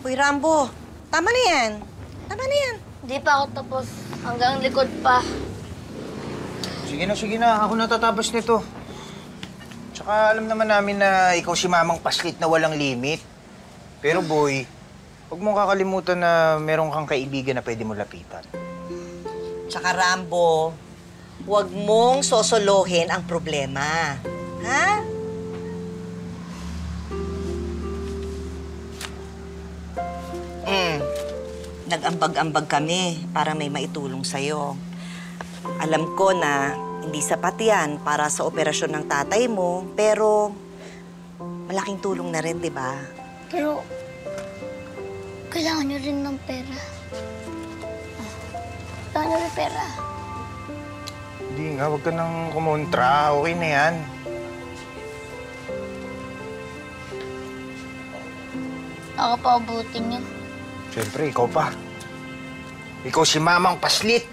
Uy, Rambo, tama na yan. Tama na yan. Hindi pa ako tapos. Hanggang likod pa. Sige na. Ako natatapos nito. Tsaka alam naman namin na ikaw si Mamang Paslit na walang limit. Pero boy, huwag mong kakalimutan na meron kang kaibigan na pwede mo lapitan. Tsaka, Rambo, huwag mong sosolohin ang problema. Ha? Nag-ambag-ambag kami para may maitulong sa'yo. Alam ko na hindi sapat yan para sa operasyon ng tatay mo, pero malaking tulong na rin, di ba? Pero, kailangan nyo rin ng pera. Kailangan nyo rin pera. Hindi nga, huwag ka nang kumontra. Okay na yan. Nakapaabutin nyo. Siyempre, ikaw pa. Ikaw si Mamang Paslit.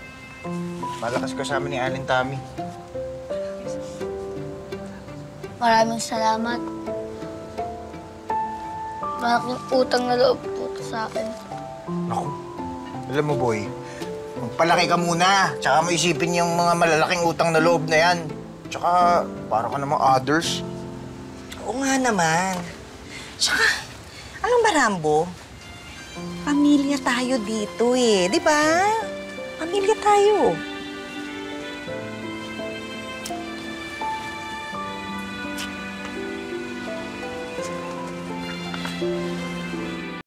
Malakas kasama ni Aling Tami. Maraming salamat. Malaking utang na loob po sa akin. Naku, alam mo boy, magpalaki ka muna. Tsaka mo isipin yung mga malalaking utang na loob na yan. Tsaka, para ka namang others. Oo nga naman. Tsaka, alam ba, Rambo? Pamilya tayo dito eh, di ba? Pamilya tayo.